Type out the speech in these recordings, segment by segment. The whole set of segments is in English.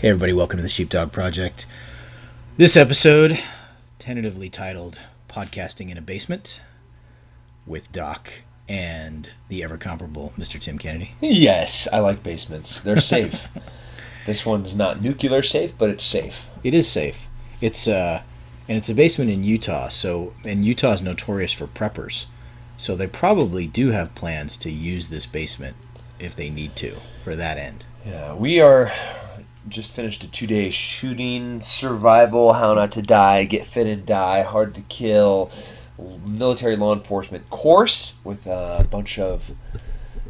Hey everybody, welcome to the Sheepdog Project. This episode, tentatively titled Podcasting in a Basement, with Doc and the ever-comparable Mr. Tim Kennedy. Yes, I like basements. They're safe. This one's not nuclear safe, but it's safe. It is safe. It's a basement in Utah, and Utah is notorious for preppers. So they probably do have plans to use this basement if they need to, for that end. Yeah, we are just finished a 2-day shooting, survival, how not to die, get fit and die, hard to kill, military law enforcement course with a bunch of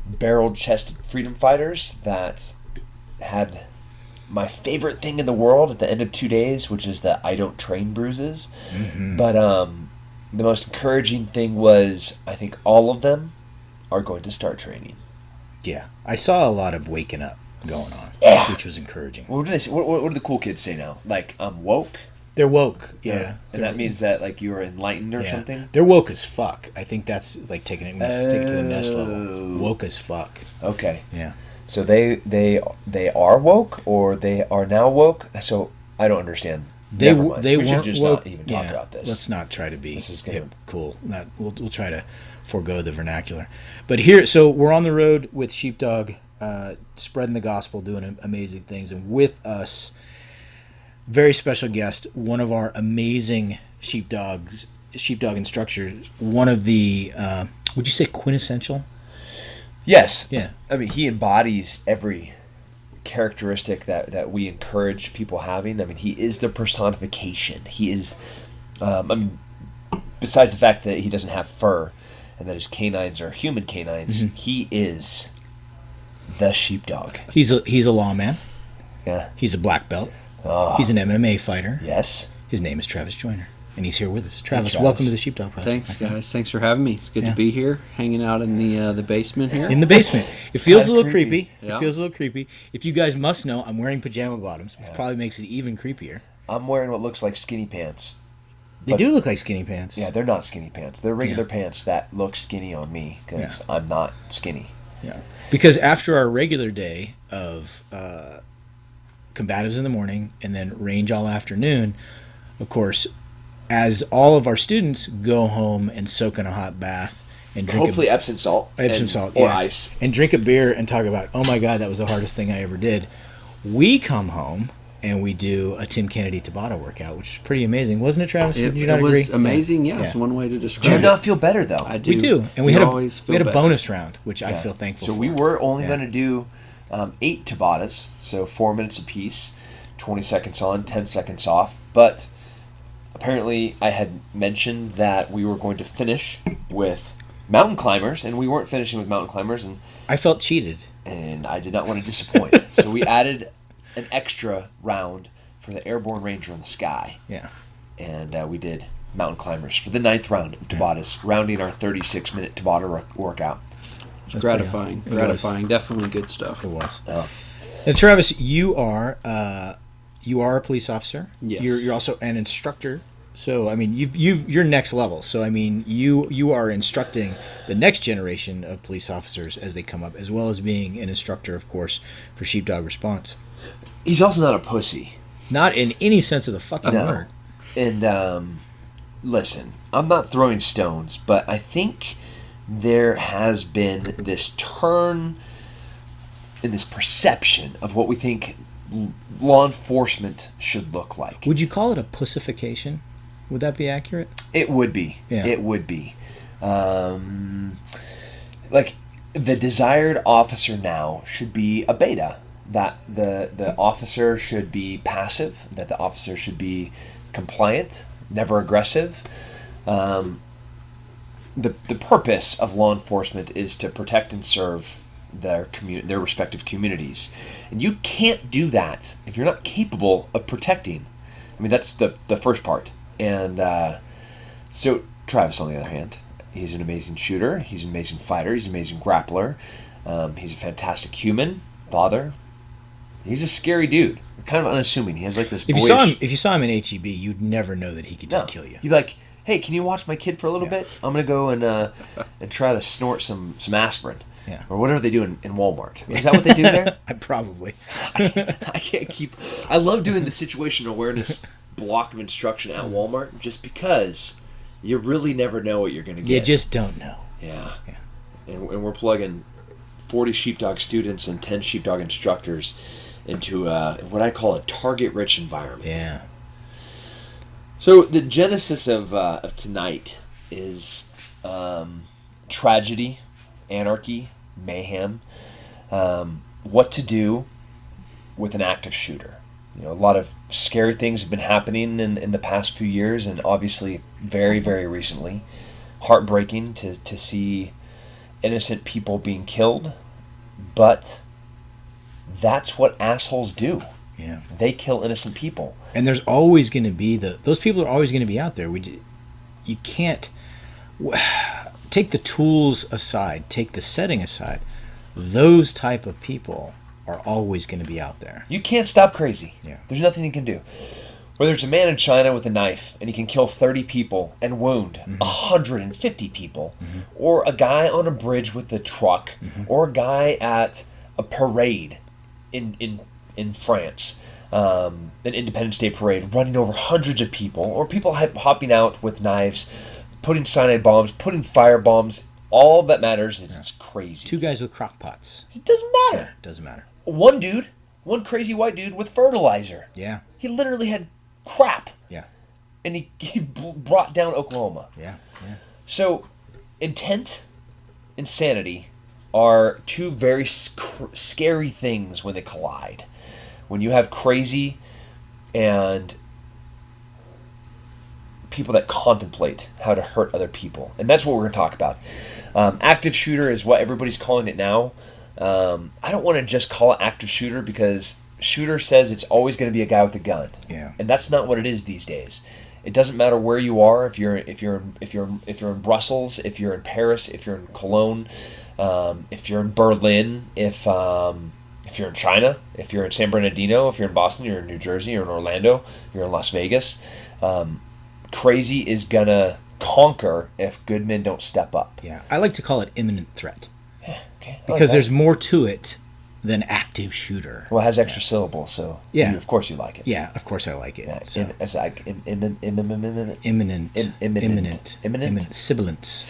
barrel-chested freedom fighters that had my favorite thing in the world at the end of 2 days, which is the I don't train bruises. Mm-hmm. But the most encouraging thing was I think all of them are going to start training. Yeah, I saw a lot of waking up going on, which was encouraging. What do they say? What do the cool kids say now? Like, I'm woke? They're woke, yeah. And that means that, like, you are enlightened or something? They're woke as fuck. I think that's, like, taking it to the next level. Woke as fuck. Okay. Yeah. So they are woke, or they are now woke? So, I don't understand. They we weren't should just woke. not even talk about this. Let's not try to be hip, cool. We'll try to forego the vernacular. But so we're on the road with Sheepdog, spreading the gospel, doing amazing things, and with us, very special guest, one of our amazing sheepdog instructors, one of the would you say quintessential? Yes. Yeah. I mean, he embodies every characteristic that we encourage people having. I mean, he is the personification. He is, besides the fact that he doesn't have fur and that his canines are human canines, mm-hmm. He is the sheepdog. He's a lawman. Yeah. He's a black belt. Oh. He's an MMA fighter. Yes. His name is Travis Joyner, and he's here with us. Travis, welcome to the Sheepdog Project. Thanks, guys. Thanks for having me. It's good to be here, hanging out in the basement here. In the basement. It feels a little creepy. Yeah. It feels a little creepy. If you guys must know, I'm wearing pajama bottoms, which probably makes it even creepier. I'm wearing what looks like skinny pants. They do look like skinny pants. Yeah, they're not skinny pants. They're regular pants that look skinny on me because I'm not skinny. Yeah. Because after our regular day of combatives in the morning and then range all afternoon, of course, as all of our students go home and soak in a hot bath and drink hopefully Epsom salt or ice and drink a beer and talk about, oh my God, that was the hardest thing I ever did. We come home and we do a Tim Kennedy Tabata workout, which is pretty amazing, wasn't it, Travis? Would you not agree? It was amazing. Yeah, it's one way to describe it. Do you not feel better though? I do. We do, and we had a bonus round, which I feel thankful for. So we were only going to do 8 Tabatas, so 4 minutes apiece, 20 seconds on, 10 seconds off. But apparently, I had mentioned that we were going to finish with mountain climbers, and we weren't finishing with mountain climbers, and I felt cheated, and I did not want to disappoint. So we added an extra round for the Airborne Ranger in the Sky. Yeah. And we did mountain climbers for the 9th round of Tabatas, rounding our 36-minute Tabata workout. It's gratifying. Definitely good stuff. It was. Now, Travis, you are a police officer. Yes. You're also an instructor. So I mean, you're next level. So I mean, you are instructing the next generation of police officers as they come up, as well as being an instructor, of course, for Sheepdog Response. He's also not a pussy. Not in any sense of the fucking word. And listen, I'm not throwing stones, but I think there has been this turn in this perception of what we think law enforcement should look like. Would you call it a pussification? Would that be accurate? It would be. Yeah. It would be. Like, the desired officer now should be a beta. That the officer should be passive, that the officer should be compliant, never aggressive. The purpose of law enforcement is to protect and serve their respective communities. And you can't do that if you're not capable of protecting. I mean, that's the first part. And so Travis, on the other hand, he's an amazing shooter. He's an amazing fighter. He's an amazing grappler. He's a fantastic human, father. He's a scary dude. Kind of unassuming. He has like this boyish... If you saw him in HEB, you'd never know that he could just kill you. You'd be like, hey, can you watch my kid for a little bit? I'm going to go and try to snort some aspirin. Yeah. Or what are they doing in Walmart? Is that what they do there? Probably. I can't keep. I love doing the situational awareness block of instruction at Walmart just because you really never know what you're going to get. You just don't know. Yeah. And we're plugging 40 Sheepdog students and 10 Sheepdog instructors into what I call a target-rich environment. Yeah. So the genesis of tonight is tragedy, anarchy, mayhem, what to do with an active shooter. A lot of scary things have been happening in the past few years, and obviously very, very recently. Heartbreaking to see innocent people being killed, but that's what assholes do. Yeah. They kill innocent people. And there's always going to be those people are always going to be out there. You can't take the tools aside, take the setting aside. Those type of people are always going to be out there. You can't stop crazy. Yeah. There's nothing you can do. Whether it's a man in China with a knife and he can kill 30 people and wound 150 people, or a guy on a bridge with a truck, or a guy at a parade in France, an Independence Day parade, running over hundreds of people, or people hopping out with knives, putting cyanide bombs, putting fire bombs. All that matters is it's crazy. 2 guys with crock pots. It doesn't matter. Yeah, it doesn't matter. One crazy white dude with fertilizer. Yeah. He literally had crap. Yeah. And he brought down Oklahoma. Yeah. Yeah. So, intent, insanity are 2 very scary things when they collide. When you have crazy and people that contemplate how to hurt other people. And that's what we're going to talk about. Active shooter is what everybody's calling it now. I don't want to just call it active shooter because shooter says it's always going to be a guy with a gun. Yeah. And that's not what it is these days. It doesn't matter where you are. If you're in Brussels, if you're in Paris, if you're in Cologne, if you're in Berlin, if you're in China, if you're in San Bernardino, if you're in Boston, you're in New Jersey, you're in Orlando, you're in Las Vegas. Crazy is gonna conquer if good men don't step up. Yeah. I like to call it imminent threat. Yeah, okay. Because there's more to it than active shooter. Well, it has extra syllables, so Yeah. of course you like it. Yeah, of course I like it. Yeah, So, it's like imminent, sibilant.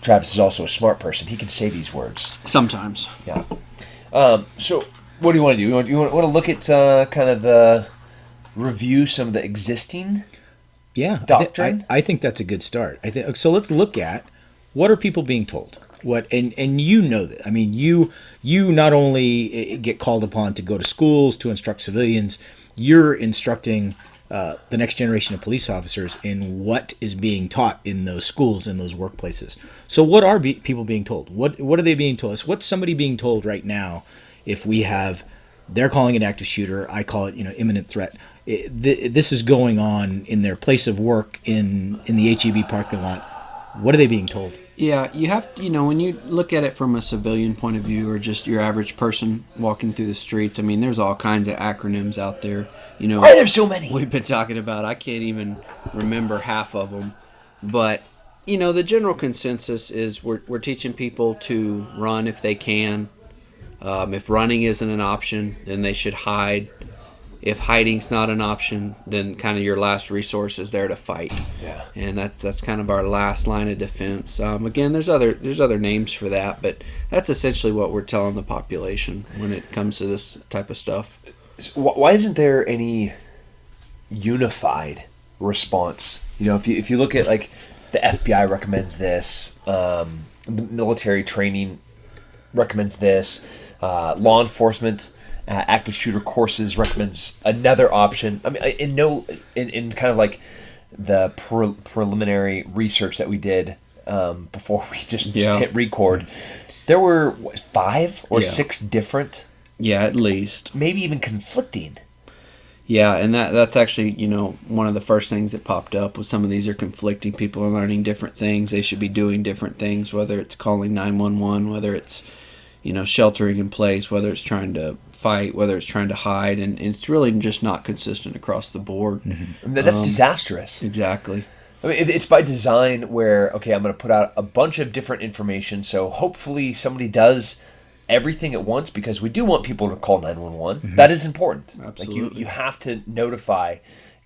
Travis is also a smart person. He can say these words. Sometimes. Yeah. So, what do you want to do? You want to look at kind of the review some of the existing Yeah, doctrine? I think that's a good start. So. Let's look at what are people being told. And you know that. I mean, you not only get called upon to go to schools to instruct civilians, you're instructing the next generation of police officers in what is being taught in those schools, in those workplaces. So what are people being told? What are they being told? What's somebody being told right now? If we have, they're calling it active shooter, I call it imminent threat. This is going on in their place of work in the HEB parking lot. What are they being told? Yeah, you have, when you look at it from a civilian point of view or just your average person walking through the streets, I mean, there's all kinds of acronyms out there. Why are there so many? We've been talking about, I can't even remember half of them. But, the general consensus is we're teaching people to run if they can. If running isn't an option, then they should hide. If hiding's not an option, then kind of your last resource is there to fight. Yeah. And that's kind of our last line of defense. Again, there's other names for that, but that's essentially what we're telling the population when it comes to this type of stuff. Why isn't there any unified response? If you look at like the FBI recommends this, the military training recommends this, law enforcement. Active shooter courses recommends another option. I mean, in kind of like the preliminary research that we did before we just hit record, there were 5 or 6 different. Yeah, at least. Maybe even conflicting. Yeah, and that's actually, one of the first things that popped up was some of these are conflicting. People are learning different things. They should be doing different things, whether it's calling 911, whether it's, sheltering in place, whether it's trying to fight, whether it's trying to hide, and it's really just not consistent across the board. Mm-hmm. That's disastrous. Exactly. I mean, it's by design where, okay, I'm going to put out a bunch of different information, so hopefully somebody does everything at once, because we do want people to call 911. Mm-hmm. That is important. Absolutely. Like you have to notify,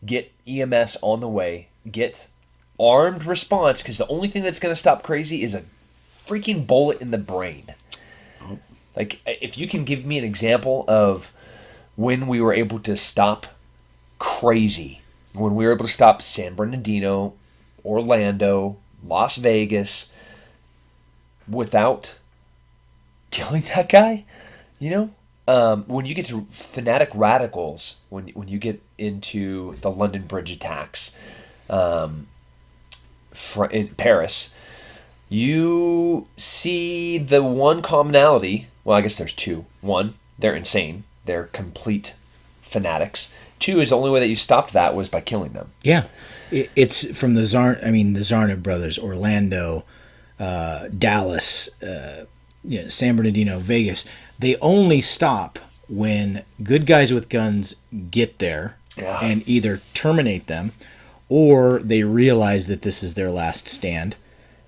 get EMS on the way, get armed response, because the only thing that's going to stop crazy is a freaking bullet in the brain. Like, if you can give me an example of when we were able to stop crazy, when we were able to stop San Bernardino, Orlando, Las Vegas, without killing that guy, when you get to fanatic radicals, when you get into the London Bridge attacks in Paris, you see the one commonality. Well, I guess there's two. One, they're insane. They're complete fanatics. Two is the only way that you stopped that was by killing them. Yeah. It's from the Zarna brothers, Orlando, Dallas, San Bernardino, Vegas. They only stop when good guys with guns get there and either terminate them, or they realize that this is their last stand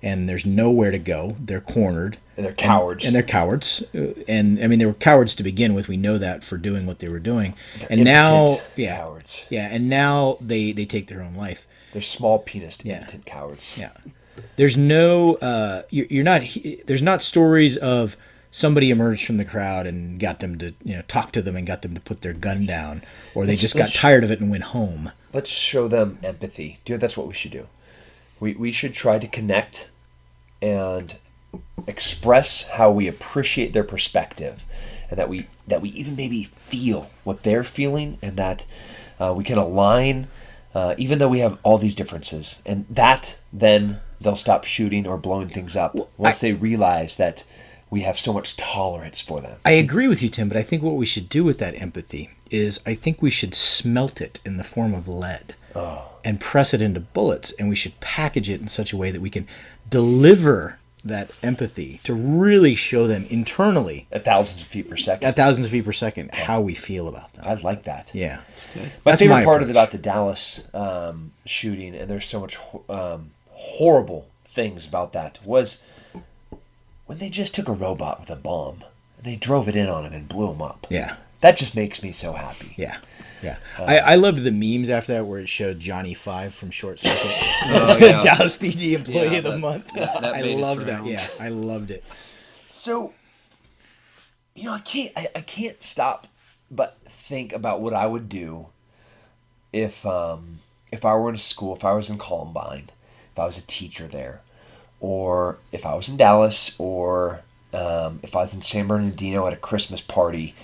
and there's nowhere to go. They're cornered. And they're cowards. And they're cowards. And, I mean, they were cowards to begin with. We know that for doing what they were doing. They're and now, cowards. Yeah, and now they take their own life. They're small penis impotent cowards. Yeah. There's no, there's not stories of somebody emerged from the crowd and got them to, talk to them and got them to put their gun down, or they just got tired of it and went home. Let's show them empathy. Dude, that's what we should do. We should try to connect and express how we appreciate their perspective, and that we even maybe feel what they're feeling, and that we can align, even though we have all these differences, and that then they'll stop shooting or blowing things up once they realize that we have so much tolerance for them. I agree with you, Tim, but I think what we should do with that empathy is I think we should smelt it in the form of lead and press it into bullets, and we should package it in such a way that we can deliver that empathy to really show them internally at thousands of feet per second how we feel about them. I like that. Yeah. My favorite part about the Dallas shooting, and there's so much horrible things about that, was when they just took a robot with a bomb and they drove it in on him and blew him up. Yeah. That just makes me so happy. Yeah. Yeah. I loved the memes after that where it showed Johnny 5 from Short Circuit. Dallas PD Employee of the Month. I loved that. Yeah. I loved it. So, I can't stop but think about what I would do if I were in a school, if I was in Columbine, if I was a teacher there, or if I was in Dallas, or if I was in San Bernardino at a Christmas party,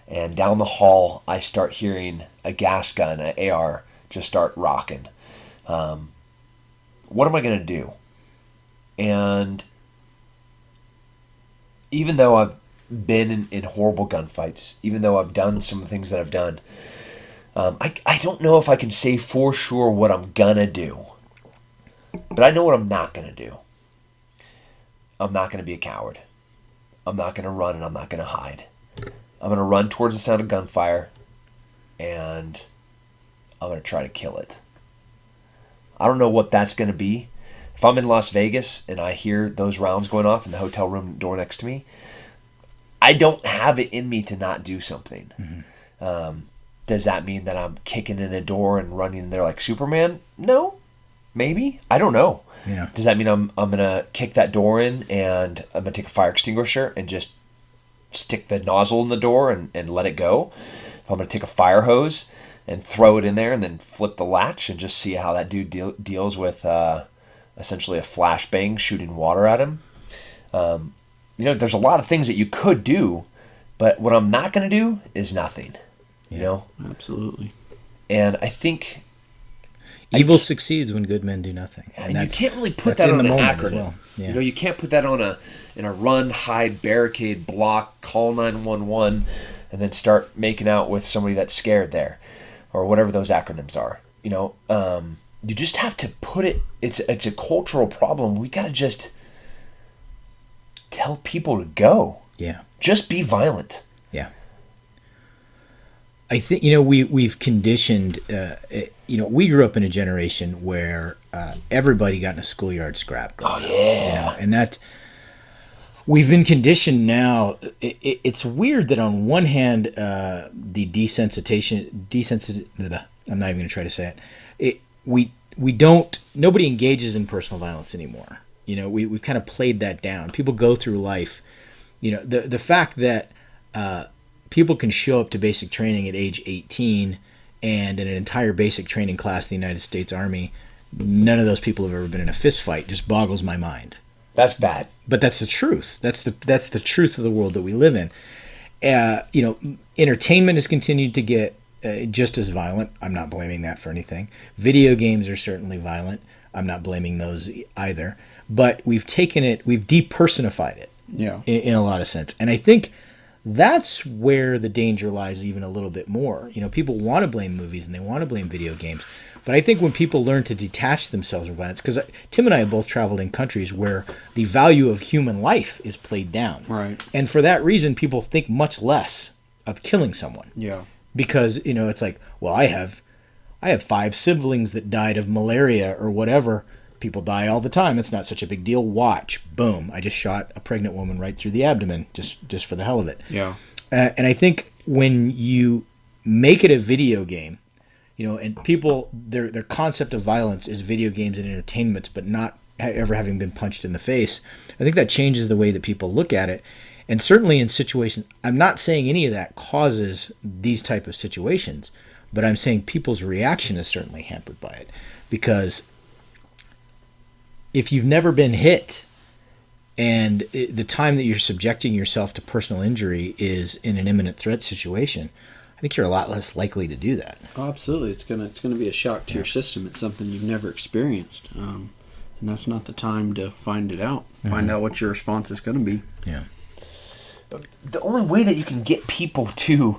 and down the hall I start hearing a gas gun, an AR, just start rocking. What am I going to do? And even though I've been in horrible gunfights, even though I've done some of the things that I've done, I don't know if I can say for sure what I'm going to do. But I know what I'm not going to do. I'm not going to be a coward. I'm not going to run, and I'm not going to hide. I'm going to run towards the sound of gunfire, and I'm going to try to kill it. I don't know what that's going to be. If I'm in Las Vegas and I hear those rounds going off in the hotel room door next to me, I don't have it in me to not do something. Mm-hmm. Does that mean that I'm kicking in a door and running in there like Superman? No. Maybe. I don't know. Yeah. Does that mean I'm going to kick that door in and I'm going to take a fire extinguisher and just stick the nozzle in the door and let it go? If I'm going to take a fire hose and throw it in there and then flip the latch and just see how that dude deals with essentially a flashbang shooting water at him. There's a lot of things that you could do, but what I'm not going to do is nothing. Absolutely. And I think evil succeeds when good men do nothing. And you can't really put that on an acronym. As well. Yeah. You can't put that in a run, hide, barricade, block, call 911, and then start making out with somebody that's scared there, or whatever those acronyms are. You just have to put it. It's a cultural problem. We gotta just tell people to go. Yeah. Just be violent. Yeah. I think we've conditioned. We grew up in a generation where everybody got in a schoolyard scrap. Oh yeah. And that we've been conditioned now. It's weird that on one hand, the I'm not even going to try to say it. Nobody engages in personal violence anymore. We've kind of played that down. People go through life. The fact that people can show up to basic training at age 18 and in an entire basic training class in the United States Army, none of those people have ever been in a fist fight. Just boggles my mind. That's bad. But that's the truth. That's the truth of the world that we live in. Entertainment has continued to get just as violent. I'm not blaming that for anything. Video games are certainly violent. I'm not blaming those either. But we've depersonified it. Yeah. In a lot of sense. And I think that's where the danger lies even a little bit more. People want to blame movies and they want to blame video games. But I think when people learn to detach themselves from violence, because Tim and I have both traveled in countries where the value of human life is played down. Right. And for that reason, people think much less of killing someone. Yeah. Because, it's like, well, I have 5 siblings that died of malaria or whatever. People die all the time. It's not such a big deal. Watch. Boom. I just shot a pregnant woman right through the abdomen just for the hell of it. Yeah. And I think when you make it a video game, and people, their concept of violence is video games and entertainments, but not ever having been punched in the face, I think that changes the way that people look at it. And certainly in situations, I'm not saying any of that causes these type of situations, but I'm saying people's reaction is certainly hampered by it. Because if you've never been hit and the time that you're subjecting yourself to personal injury is in an imminent threat situation, I think you're a lot less likely to do that. Oh, absolutely. It's gonna be a shock to your system. It's something you've never experienced, and that's not the time to find it out. Find out what your response is going to be. Yeah. The only way that you can get people to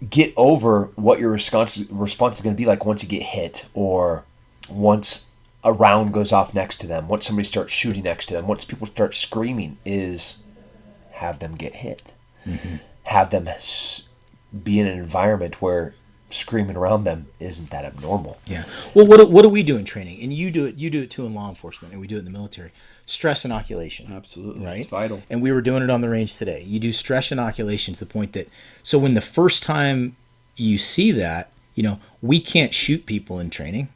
get over what your response is going to be like once you get hit, or once a round goes off next to them, once somebody starts shooting next to them, once people start screaming, is have them get hit. Mm-hmm. Have them be in an environment where screaming around them isn't that abnormal. Yeah. Well, what do we do in training? And you do it too in law enforcement, and we do it in the military. Stress inoculation. Absolutely. Right? It's vital. And we were doing it on the range today. You do stress inoculation to the point that, so when the first time you see that, we can't shoot people in training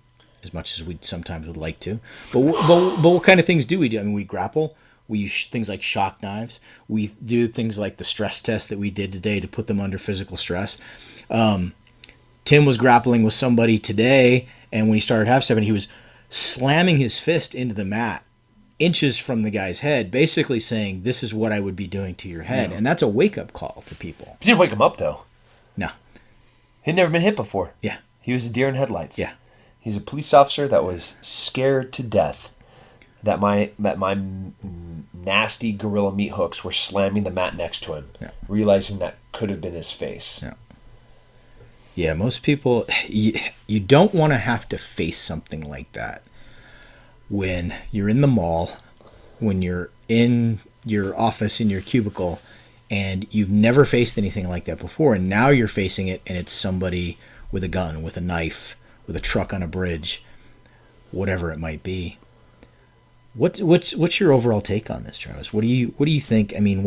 as much as we sometimes would like to. But what kind of things do we do? I mean, we grapple. We use things like shock knives. We do things like the stress test that we did today to put them under physical stress. Tim was grappling with somebody today, and when he started half-stepping, he was slamming his fist into the mat inches from the guy's head, basically saying, this is what I would be doing to your head. Yeah. And that's a wake-up call to people. He didn't wake him up, though. No. He'd never been hit before. Yeah. He was a deer in headlights. Yeah. He's a police officer that was scared to death that my nasty gorilla meat hooks were slamming the mat next to him, realizing that could have been his face. Yeah. Yeah, most people, you don't want to have to face something like that when you're in the mall, when you're in your office, in your cubicle, and you've never faced anything like that before, and now you're facing it, and it's somebody with a gun, with a knife, with a truck on a bridge, whatever it might be. What's your overall take on this, Travis? What do you think? I mean,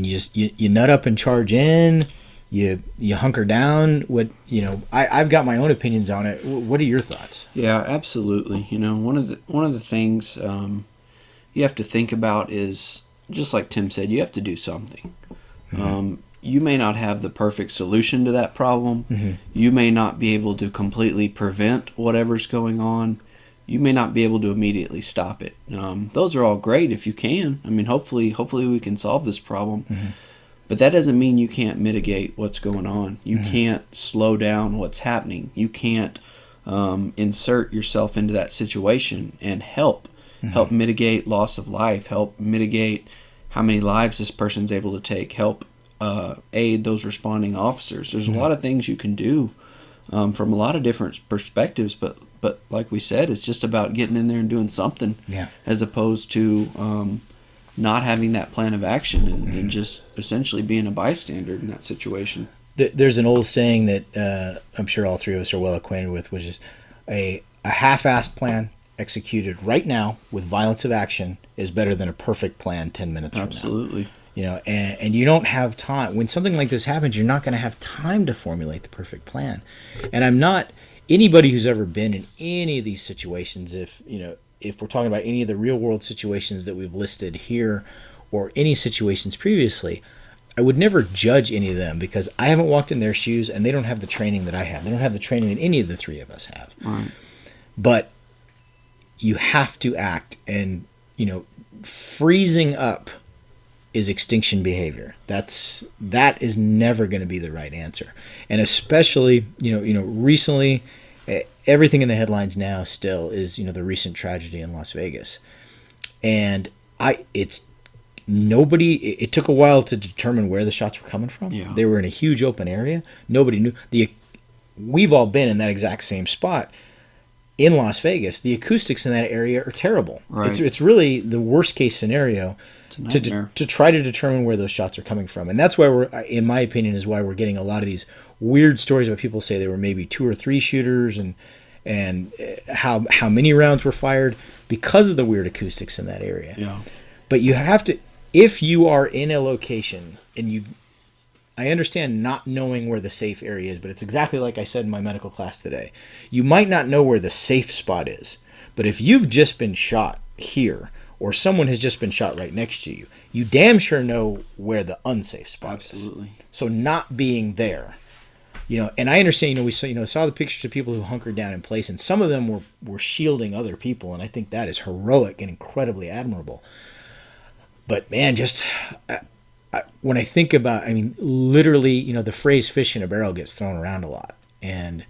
you nut up and charge in. You hunker down. I've got my own opinions on it. What are your thoughts? Yeah, absolutely. One of the things you have to think about is, just like Tim said, you have to do something. Mm-hmm. You may not have the perfect solution to that problem. Mm-hmm. You may not be able to completely prevent whatever's going on. You may not be able to immediately stop it. Those are all great if you can. I mean, hopefully we can solve this problem. Mm-hmm. But that doesn't mean you can't mitigate what's going on. You mm-hmm. can't slow down what's happening. You can't insert yourself into that situation and help mitigate loss of life, help mitigate how many lives this person's able to take, help aid those responding officers. There's a lot of things you can do from a lot of different perspectives, but like we said, it's just about getting in there and doing something, as opposed to not having that plan of action and just essentially being a bystander in that situation. There's an old saying that I'm sure all three of us are well acquainted with, which is a half-assed plan executed right now with violence of action is better than a perfect plan 10 minutes from now. Absolutely. You know, and you don't have time. When something like this happens, you're not going to have time to formulate the perfect plan. And I'm not anybody who's ever been in any of these situations. If we're talking about any of the real world situations that we've listed here, or any situations previously, I would never judge any of them because I haven't walked in their shoes, and they don't have the training that I have. They don't have the training that any of the three of us have. Right. But you have to act, and freezing up is extinction behavior. That is never going to be the right answer. And especially, recently, everything in the headlines now still is, the recent tragedy in Las Vegas. And it took a while to determine where the shots were coming from. Yeah. They were in a huge open area. Nobody knew. We've all been in that exact same spot in Las Vegas. The acoustics in that area are terrible. Right. It's really the worst case scenario to try to determine where those shots are coming from. And that's why in my opinion, is why we're getting a lot of these weird stories about people say there were maybe 2 or 3 shooters and how many rounds were fired because of the weird acoustics in that area. Yeah. But you have to, if you are in a location and I understand not knowing where the safe area is, but it's exactly like I said in my medical class today. You might not know where the safe spot is, but if you've just been shot here, or someone has just been shot right next to you, you damn sure know where the unsafe spot is. Absolutely. So not being there, and I understand, we saw the pictures of people who hunkered down in place, and some of them were shielding other people, and I think that is heroic and incredibly admirable. But man, just when I think about, literally, the phrase "fish in a barrel" gets thrown around a lot, and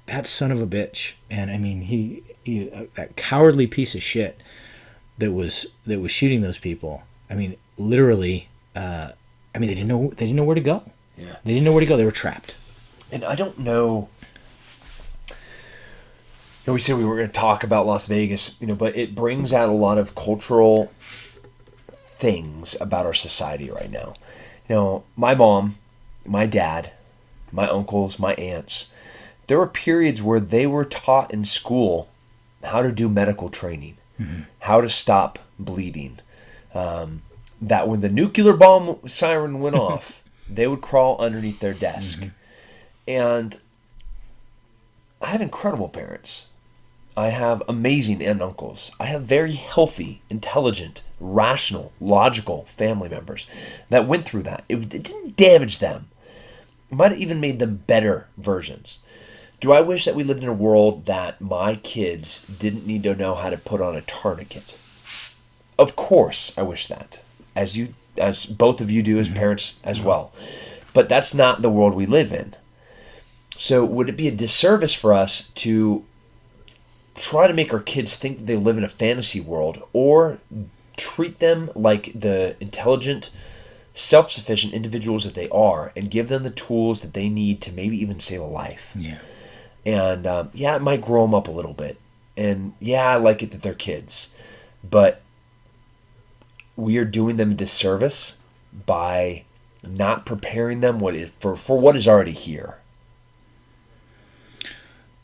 that son of a bitch, and he that cowardly piece of shit that was shooting those people. Literally, they didn't know where to go. Yeah. They didn't know where to go. They were trapped. And I don't know. We said we were going to talk about Las Vegas, but it brings out a lot of cultural things about our society right now. My mom, my dad, my uncles, my aunts, there were periods where they were taught in school how to do medical training. Mm-hmm. How to stop bleeding. That when the nuclear bomb siren went off, they would crawl underneath their desk. Mm-hmm. And I have incredible parents. I have amazing aunt and uncles. I have very healthy, intelligent, rational, logical family members that went through that. It didn't damage them. It might have even made them better versions. Do I wish that we lived in a world that my kids didn't need to know how to put on a tourniquet? Of course, I wish that. As both of you do as parents as well. But that's not the world we live in. So would it be a disservice for us to try to make our kids think that they live in a fantasy world, or treat them like the intelligent, self-sufficient individuals that they are, and give them the tools that they need to maybe even save a life? Yeah. And it might grow them up a little bit. And I like it that they're kids. But we are doing them a disservice by not preparing them for what is already here.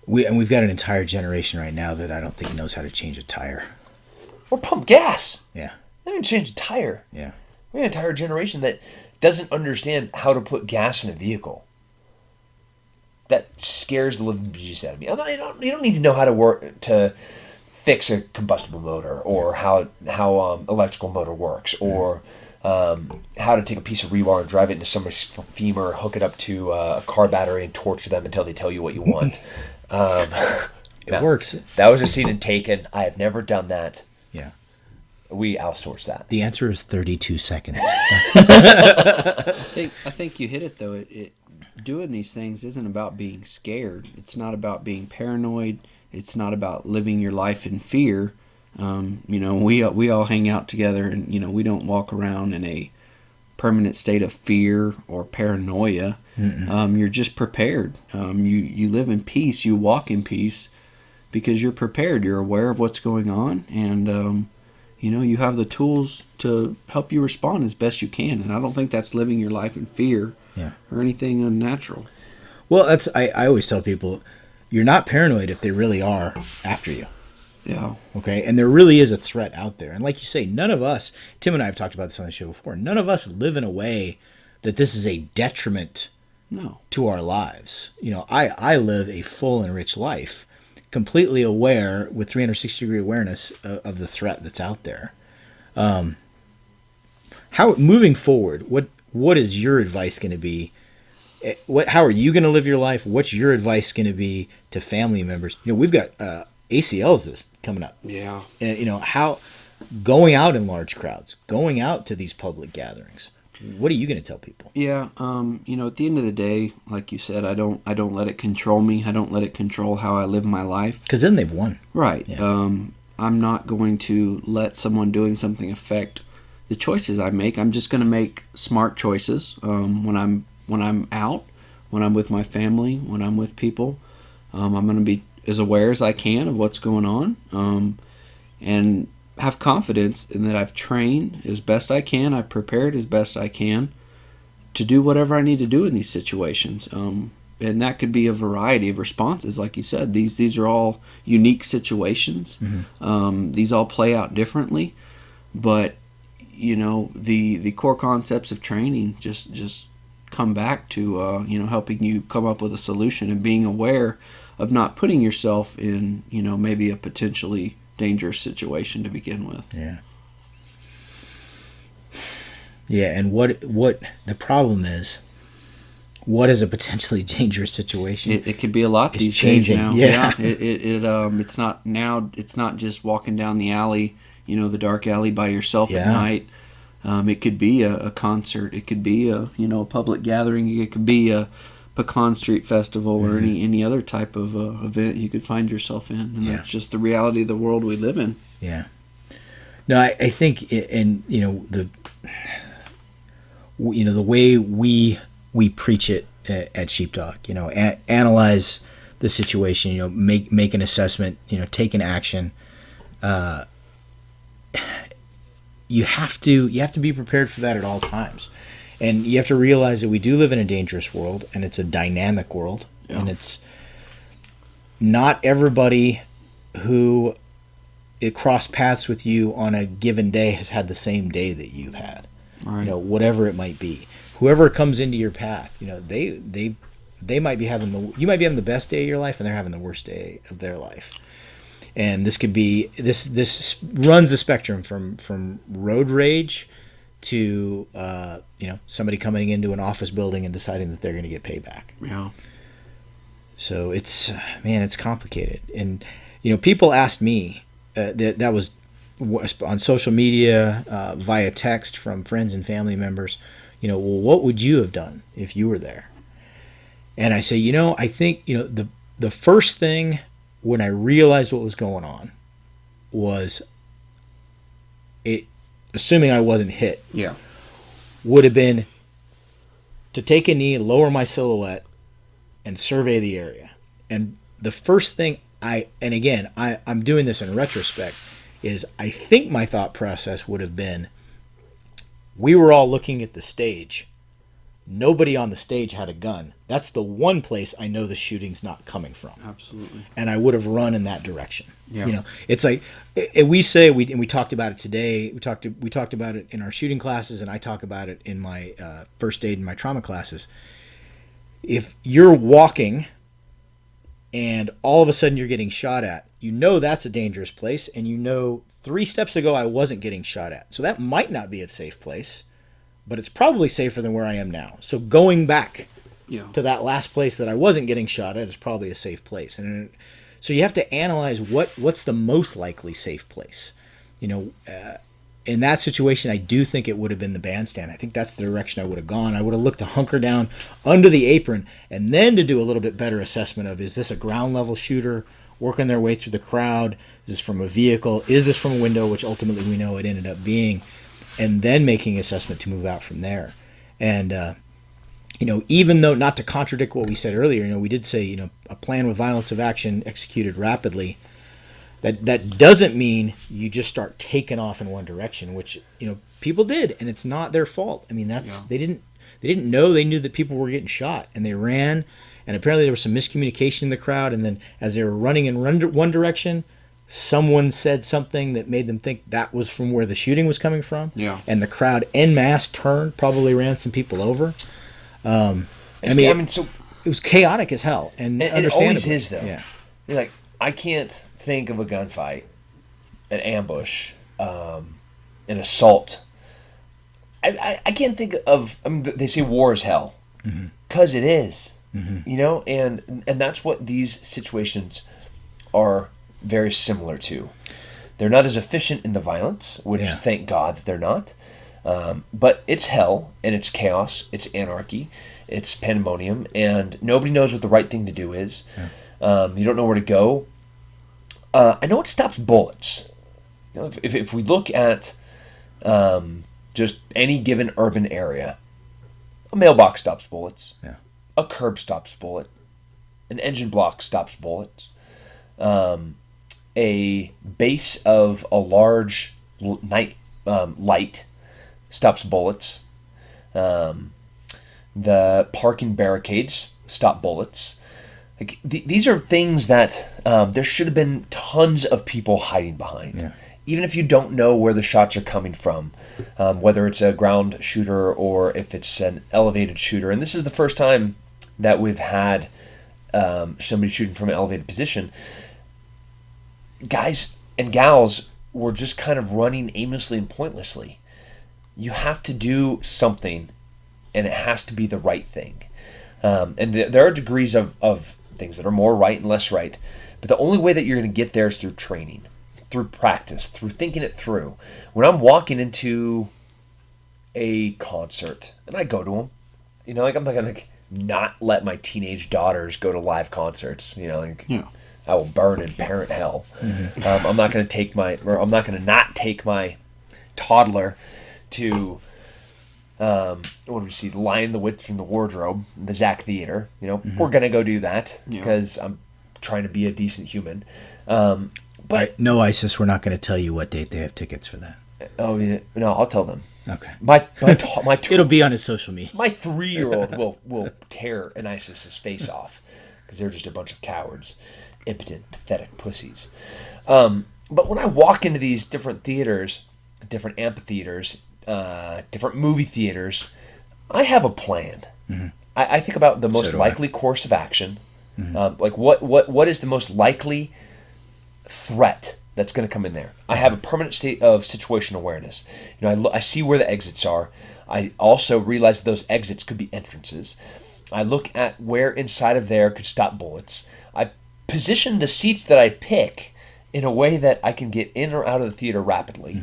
We've got an entire generation right now that I don't think knows how to change a tire. Or pump gas. Yeah. They haven't changed a tire. Yeah. We have an entire generation that doesn't understand how to put gas in a vehicle. That scares the living bejesus out of me. You don't need to know how to fix a combustible motor, or how electrical motor works, or how to take a piece of rebar and drive it into somebody's femur, hook it up to a car battery, and torture them until they tell you what you want. It works. That was a scene in Taken. I have never done that. Yeah. We outsource that. The answer is 32 seconds. I think you hit it, though. Doing these things isn't about being scared. It's not about being paranoid. It's not about living your life in fear. We all hang out together, and we don't walk around in a permanent state of fear or paranoia. You're just prepared. You live in peace. You walk in peace because you're prepared. You're aware of what's going on, and you have the tools to help you respond as best you can. And I don't think that's living your life in fear or anything unnatural. Well, I always tell people, you're not paranoid if they really are after you. Yeah. Okay, and there really is a threat out there. And like you say, none of us, Tim and I have talked about this on the show before, none of us live in a way that this is a detriment to our lives. I live a full and rich life, completely aware with 360-degree awareness of the threat that's out there. How moving forward, what is your advice going to be? How are you going to live your life? What's your advice going to be to family members? We've got ACLs this coming up. Yeah. How going out in large crowds, going out to these public gatherings. What are you going to tell people? Yeah. At the end of the day, like you said, I don't let it control me. I don't let it control how I live my life. Because then they've won. Right. Yeah. I'm not going to let someone doing something affect the choices I make. I'm just going to make smart choices when I'm out, when I'm with my family, when I'm with people. I'm going to be as aware as I can of what's going on, and have confidence in that I've trained as best I can, I've prepared as best I can to do whatever I need to do in these situations. And that could be a variety of responses, like you said. These are all unique situations. Mm-hmm. These all play out differently, but the core concepts of training just come back to helping you come up with a solution and being aware of not putting yourself in, maybe a potentially dangerous situation to begin with. Yeah. Yeah, and what the problem is, what is a potentially dangerous situation? It could be a lot these days now. Yeah. It's not just walking down the alley, the dark alley by yourself at night. It could be a concert. It could be a public gathering. It could be a Pecan Street Festival or any other type of event you could find yourself in, and that's just the reality of the world we live in. Yeah. No, I think, the way we preach it at Sheepdog, analyze the situation, make an assessment, take an action. You have to be prepared for that at all times. And you have to realize that we do live in a dangerous world, and it's a dynamic world. Yeah. And it's not everybody who it crossed paths with you on a given day has had the same day that you've had. Right. Whatever it might be. Whoever comes into your path, they might be having you might be having the best day of your life, and they're having the worst day of their life. And this could be this runs the spectrum from road rage to somebody coming into an office building and deciding that they're going to get payback. Yeah. So it's complicated. And people asked me that was on social media, via text from friends and family members. Well, what would you have done if you were there? And I say, I think the first thing when I realized what was going on was it. Assuming I wasn't hit, would have been to take a knee, lower my silhouette, and survey the area. And the first thing I'm doing this in retrospect, is I think my thought process would have been, we were all looking at the stage. Nobody on the stage had a gun. That's the one place I know the shooting's not coming from. Absolutely. And I would have run in that direction. Yeah. It's like we say we talked about it today. We talked about it in our shooting classes, and I talk about it in my first aid and my trauma classes. If you're walking and all of a sudden you're getting shot at, that's a dangerous place, and 3 steps ago I wasn't getting shot at. So that might not be a safe place, but it's probably safer than where I am now. So going back to that last place that I wasn't getting shot at is probably a safe place. And so you have to analyze what's the most likely safe place. In that situation, I do think it would have been the bandstand. I think that's the direction I would have gone. I would have looked to hunker down under the apron and then to do a little bit better assessment of, is this a ground level shooter working their way through the crowd? Is this from a vehicle? Is this from a window, which ultimately we know it ended up being? And then making assessment to move out from there. And, even though, not to contradict what we said earlier, we did say, a plan with violence of action executed rapidly. That doesn't mean you just start taking off in one direction, which people did, and it's not their fault. I mean, they didn't know. They knew that people were getting shot, and they ran. And apparently there was some miscommunication in the crowd. And then as they were running in one direction, someone said something that made them think that was from where the shooting was coming from. Yeah. And the crowd en masse turned, probably ran some people over. So it was chaotic as hell, and understandable. It always is, though. Yeah. You're like, I can't think of a gunfight, an ambush, an assault. I can't think of. I mean, they say war is hell, because it is. And that's what these situations are very similar to. They're not as efficient in the violence, which thank God that they're not. But it's hell, and it's chaos, it's anarchy, it's pandemonium, and nobody knows what the right thing to do is. You don't know where to go. I know it stops bullets. If we look at just any given urban area, a mailbox stops bullets. Yeah. A curb stops bullet. An engine block stops bullets. A base of a large night light stops bullets. The parking barricades stop bullets. Like these are things that there should have been tons of people hiding behind. Yeah. Even if you don't know where the shots are coming from, whether it's a ground shooter or if it's an elevated shooter. And this is the first time that we've had somebody shooting from an elevated position. Guys and gals were just kind of running aimlessly and pointlessly. You have to do something, and it has to be the right thing. And there are degrees of things that are more right and less right. But the only way that you're going to get there is through training, through practice, through thinking it through. When I'm walking into a concert, and I go to them, I'm not going to not let my teenage daughters go to live concerts. I will burn in parent hell. I'm not going to not take my toddler to what do we see? Lion the Witch from the Wardrobe, the Zach Theater. We're going to go do that because I'm trying to be a decent human. But no, ISIS, we're not going to tell you what date they have tickets for that. Oh yeah, no, I'll tell them. Okay. It'll be on his social media. My 3-year-old will tear an ISIS's face off because they're just a bunch of cowards, impotent, pathetic pussies. But when I walk into these different theaters, different amphitheaters, different movie theaters, I have a plan. I think about the most likely course of action. Like what is the most likely threat that's going to come in there. I have a permanent state of situational awareness. I see where the exits are. I also realize that those exits could be entrances. I look at where inside of there could stop bullets. I position the seats that I pick in a way that I can get in or out of the theater rapidly.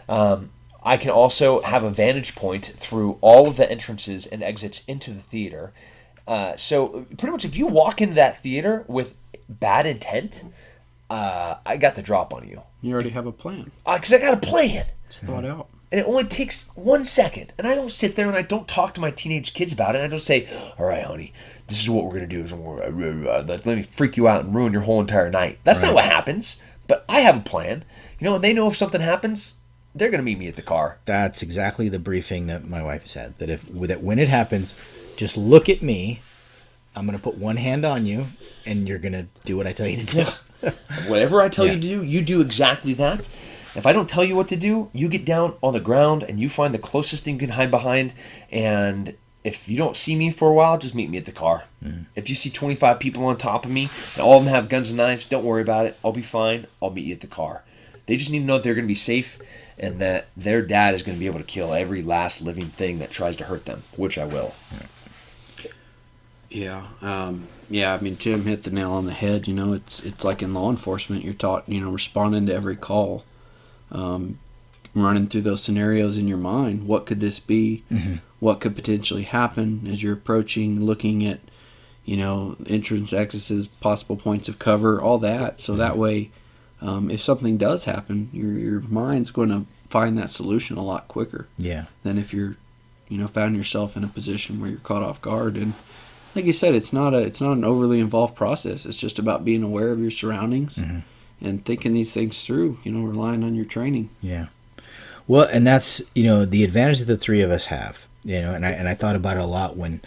I can also have a vantage point through all of the entrances and exits into the theater. So pretty much if you walk into that theater with bad intent, I got the drop on you. You already have a plan. Because I got a plan. It's thought out. And it only takes 1 second. And I don't sit there and I don't talk to my teenage kids about it. I don't say, all right, honey, this is what we're going to do. Let me freak you out and ruin your whole entire night. That's not what happens. But I have a plan. And they know if something happens, they're going to meet me at the car. That's exactly the briefing that my wife has had. That when it happens, just look at me. I'm going to put one hand on you, and you're going to do what I tell you to do. Whatever I tell you to do, you do exactly that. If I don't tell you what to do, you get down on the ground and you find the closest thing you can hide behind. And if you don't see me for a while, just meet me at the car. If you see 25 people on top of me and all of them have guns and knives, don't worry about it. I'll be fine. I'll meet you at the car. They just need to know that they're going to be safe and that their dad is going to be able to kill every last living thing that tries to hurt them, which I will. Yeah. I mean, Jim hit the nail on the head. It's like in law enforcement, you're taught, responding to every call, running through those scenarios in your mind. What could this be? What could potentially happen as you're approaching, looking at, entrance, exits, possible points of cover, all that. So that way, if something does happen, your mind's going to find that solution a lot quicker. Yeah. Than if you're, found yourself in a position where you're caught off guard. And like you said, it's not an overly involved process. It's just about being aware of your surroundings and thinking these things through, relying on your training. Yeah. Well, and that's, the advantage that the three of us have, and I thought about it a lot when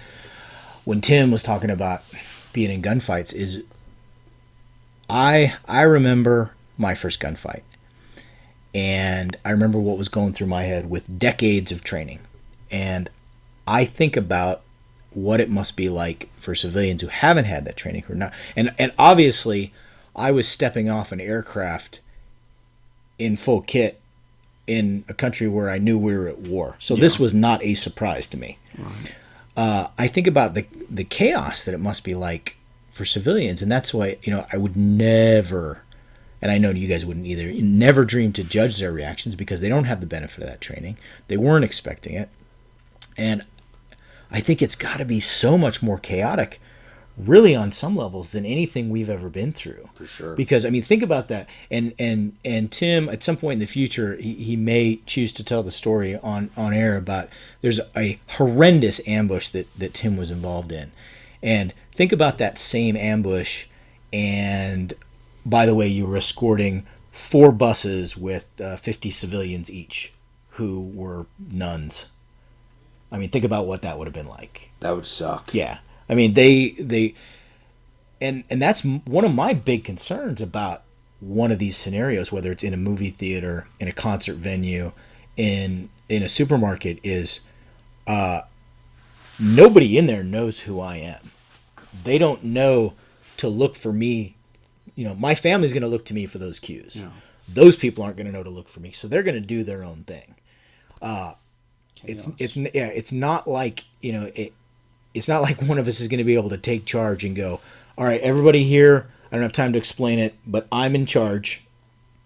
Tim was talking about being in gunfights is I remember my first gunfight, and I remember what was going through my head with decades of training. And I think about what it must be like for civilians who haven't had that training, who are not. And obviously, I was stepping off an aircraft in full kit in a country where I knew we were at war. So this was not a surprise to me. Right. I think about the chaos that it must be like for civilians, and that's why I would never, and I know you guys wouldn't either, never dream to judge their reactions because they don't have the benefit of that training. They weren't expecting it, and I think it's got to be so much more chaotic, really, on some levels than anything we've ever been through. For sure. Because think about that, and Tim, at some point in the future, he may choose to tell the story on air about there's a horrendous ambush that Tim was involved in, and think about that same ambush, and by the way, you were escorting 4 buses with 50 civilians each who were nuns. I mean, think about what that would have been like. That would suck. Yeah. I mean, they and that's one of my big concerns about one of these scenarios, whether it's in a movie theater, in a concert venue, in a supermarket, is nobody in there knows who I am. They don't know to look for me. My family's going to look to me for those cues. Yeah. Those people aren't going to know to look for me, so they're going to do their own thing. It's not like it's not like one of us is going to be able to take charge and go, all right, everybody here, I don't have time to explain it, but I'm in charge.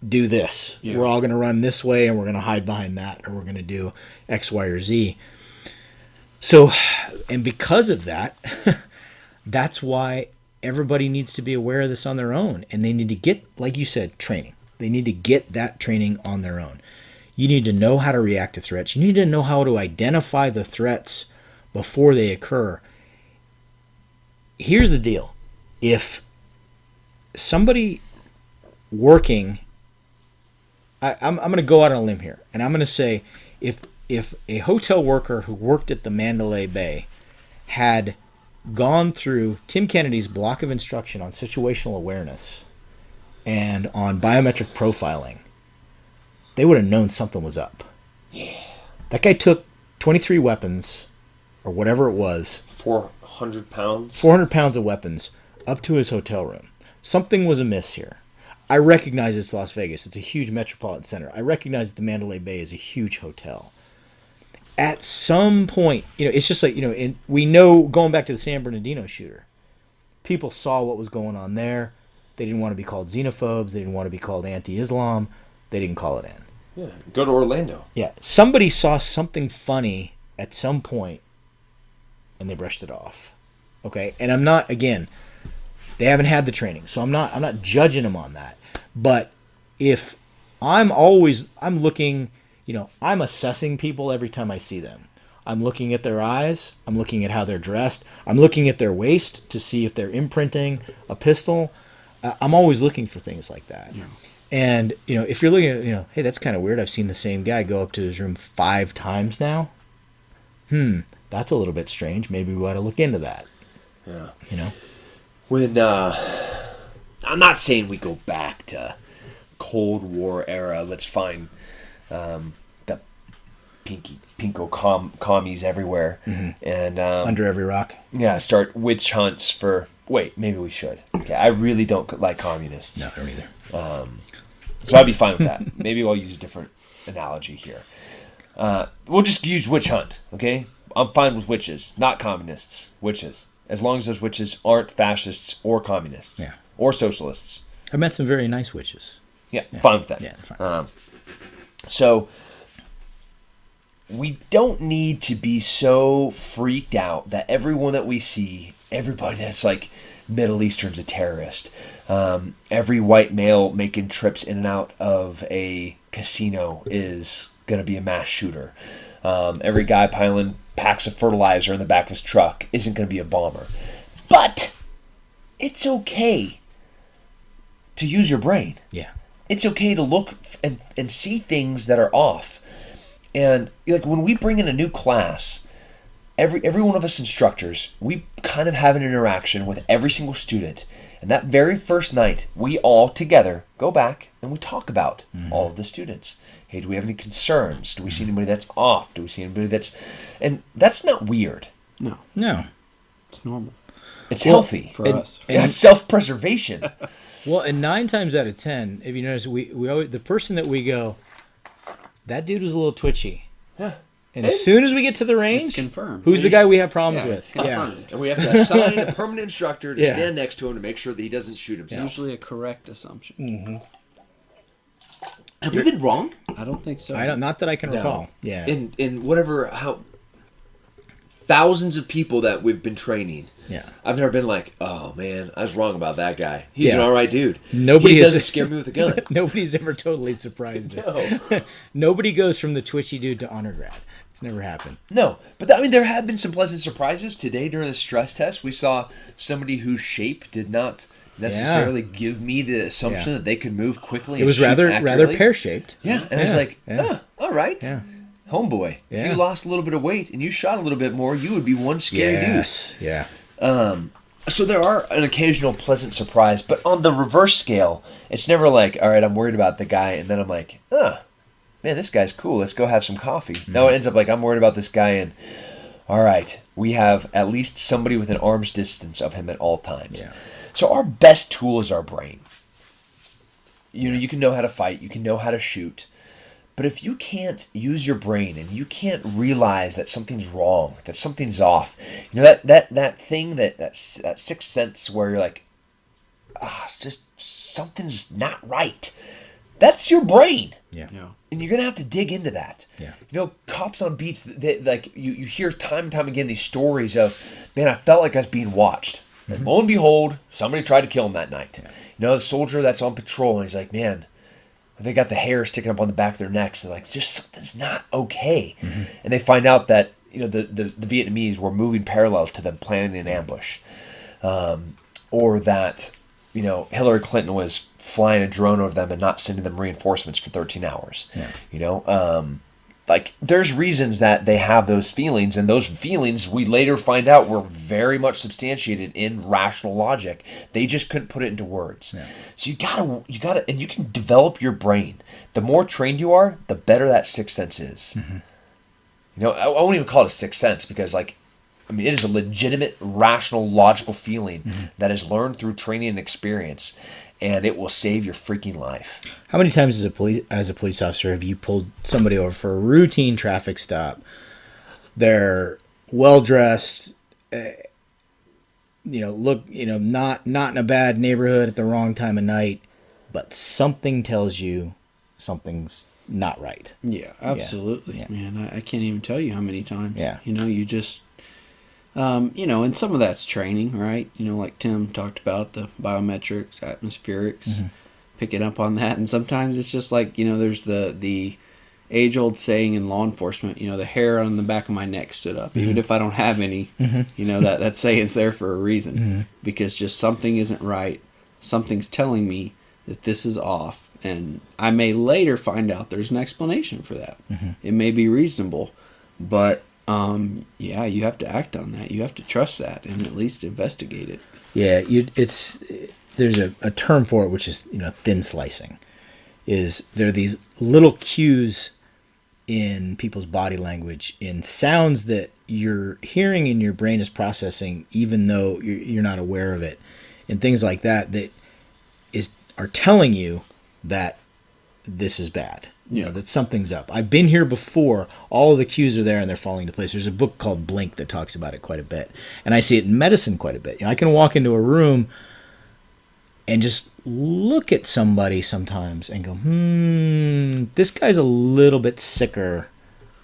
Do this. Yeah. We're all going to run this way, and we're going to hide behind that, or we're going to do X, Y, or Z. So, and because of that, that's why everybody needs to be aware of this on their own, and they need to get, like you said, training. They need to get that training on their own. You need to know how to react to threats. You need to know how to identify the threats before they occur. Here's the deal. If somebody working, I'm going to go out on a limb here, and I'm going to say if a hotel worker who worked at the Mandalay Bay had gone through Tim Kennedy's block of instruction on situational awareness and on biometric profiling, they would have known something was up. Yeah. That guy took 23 weapons, or whatever it was. 400 pounds? 400 pounds of weapons up to his hotel room. Something was amiss here. I recognize it's Las Vegas. It's a huge metropolitan center. I recognize that the Mandalay Bay is a huge hotel. At some point, it's just like, and we know, going back to the San Bernardino shooter, people saw what was going on there. They didn't want to be called xenophobes. They didn't want to be called anti-Islam. They didn't call it in. Yeah, go to Orlando. Yeah, somebody saw something funny at some point, and they brushed it off. Okay, and I'm not, again, they haven't had the training, so I'm not judging them on that. But if I'm looking, I'm assessing people every time I see them. I'm looking at their eyes. I'm looking at how they're dressed. I'm looking at their waist to see if they're imprinting a pistol. I'm always looking for things like that. Yeah. And, if you're looking at, hey, that's kind of weird. I've seen the same guy go up to his room 5 times now. That's a little bit strange. Maybe we ought to look into that. Yeah. When, I'm not saying we go back to Cold War era. Let's find the pinko commies everywhere. Mm-hmm. And under every rock. Yeah, start witch hunts for... Wait, maybe we should. Okay, I really don't like communists. No, I don't either. So I'd be fine with that. Maybe I'll use a different analogy here. We'll just use witch hunt, okay? I'm fine with witches, not communists. Witches. As long as those witches aren't fascists or communists. Yeah. Or socialists. I met some very nice witches. Yeah, fine with that. Yeah, they're fine. So, we don't need to be so freaked out that everyone that we see, everybody that's like Middle Eastern's a terrorist. Every white male making trips in and out of a casino is going to be a mass shooter. Every guy piling packs of fertilizer in the back of his truck isn't going to be a bomber. But it's okay to use your brain. Yeah. It's okay to look and see things that are off. And like when we bring in a new class, every one of us instructors, we kind of have an interaction with every single student. And that very first night, we all together go back and we talk about all of the students. Hey, do we have any concerns? Do we see anybody that's off? Do we see anybody that's... And that's not weird. No. It's normal. It's healthy. For us. And it's self-preservation. Well, and 9 times out of 10, if you notice, we always, the person that we go, that dude was a little twitchy. Yeah. And as soon as we get to the range, It's confirmed. who's the guy we have problems Yeah, with? it's confirmed. And we have to assign a permanent instructor to Yeah. stand next to him to make sure that he doesn't shoot It's himself. usually a correct assumption. Have we been wrong? I don't think so. I don't. Not that I can No. recall. Yeah. In whatever, how... Thousands of people that we've been training. Yeah. I've never been like, oh man, I was wrong about that guy. He's Yeah. an alright dude. Nobody he is- doesn't scare me with a gun. Nobody's ever totally surprised us. No. Nobody goes from the twitchy dude to honor grad. It's never happened. No, but I mean, there have been some pleasant surprises. Today during the stress test, we saw somebody whose shape did not necessarily give me the assumption Yeah. that they could move quickly. It was rather pear shaped. Yeah, and I was like, all right. Yeah. Homeboy, if Yeah. you lost a little bit of weight and you shot a little bit more, you would be one scary Yes. Yeah. dude. So there are an occasional pleasant surprise, but on the reverse scale, it's never like, all right, I'm worried about the guy, and then I'm like, man, this guy's cool. Let's go have some coffee. No, it ends up like, I'm worried about this guy, and all right, we have at least somebody within arm's distance of him at all times. Yeah. So our best tool is our brain. You can know how to fight, you can know how to shoot, but if you can't use your brain and you can't realize that something's wrong, that something's off, that thing, that sixth sense where you're like, it's just something's not right. That's your brain. Yeah. And you're gonna have to dig into that. Yeah. Cops on beats. Like you hear time and time again these stories of, man, I felt like I was being watched. And lo and behold, somebody tried to kill him that night. Yeah. The soldier that's on patrol, and he's like, man, they got the hair sticking up on the back of their necks. They're like, just something's not okay. And they find out that the Vietnamese were moving parallel to them, planning an ambush, or that Hillary Clinton was flying a drone over them and not sending them reinforcements for 13 hours. Yeah. Like there's reasons that they have those feelings, and those feelings we later find out were very much substantiated in rational logic. They just couldn't put it into words. Yeah. So you gotta, and you can develop your brain. The more trained you are, the better that sixth sense is. I won't even call it a sixth sense because it is a legitimate, rational, logical feeling that is learned through training and experience, and it will save your freaking life. How many times as a police officer have you pulled somebody over for a routine traffic stop? They're well dressed, not in a bad neighborhood at the wrong time of night, but something tells you something's not right. Yeah, absolutely, Yeah. man. I can't even tell you how many times. Yeah. You just, and some of that's training, right? Like Tim talked about, the biometrics, atmospherics, picking up on that. And sometimes it's just like, there's the age-old saying in law enforcement, the hair on the back of my neck stood up. Even if I don't have any, that saying's there for a reason. Because just something isn't right. Something's telling me that this is off. And I may later find out there's an explanation for that. It may be reasonable, but you have to act on that. You have to trust that and at least investigate it. Yeah, there's a term for it, which is thin slicing. There are these little cues in people's body language, in sounds that you're hearing and your brain is processing, even though you're not aware of it, and things like that are telling you that this is bad. That something's up. I've been here before. All of the cues are there and they're falling into place. There's a book called Blink that talks about it quite a bit. And I see it in medicine quite a bit. I can walk into a room and just look at somebody sometimes and go, this guy's a little bit sicker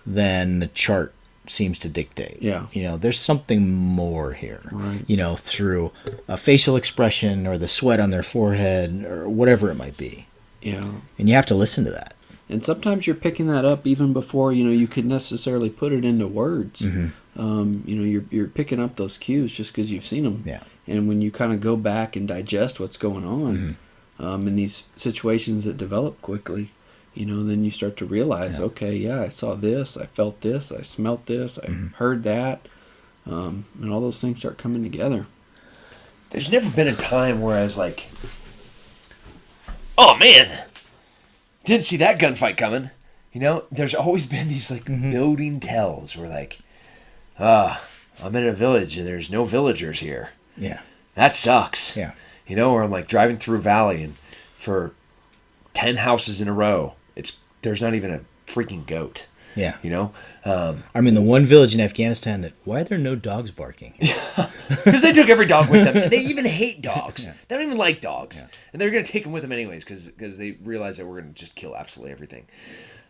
than the chart seems to dictate. Yeah. There's something more here. Right. Through a facial expression or the sweat on their forehead or whatever it might be. Yeah. And you have to listen to that. And sometimes you're picking that up even before you could necessarily put it into words. You're picking up those cues just because you've seen them. Yeah. And when you kind of go back and digest what's going on, in these situations that develop quickly, then you start to realize, okay, yeah, I saw this, I felt this, I smelt this, I heard that, and all those things start coming together. There's never been a time where I was like, oh man, didn't see that gunfight coming. There's always been these like building tells where like, I'm in a village and there's no villagers here. Yeah. That sucks. Yeah. Or I'm like driving through a valley and for 10 houses in a row, there's not even a freaking goat. Yeah. I mean, the one village in Afghanistan why are there no dogs barking? Because they took every dog with them. And they even hate dogs. Yeah. They don't even like dogs. Yeah. And they're going to take them with them anyways because they realize that we're going to just kill absolutely everything.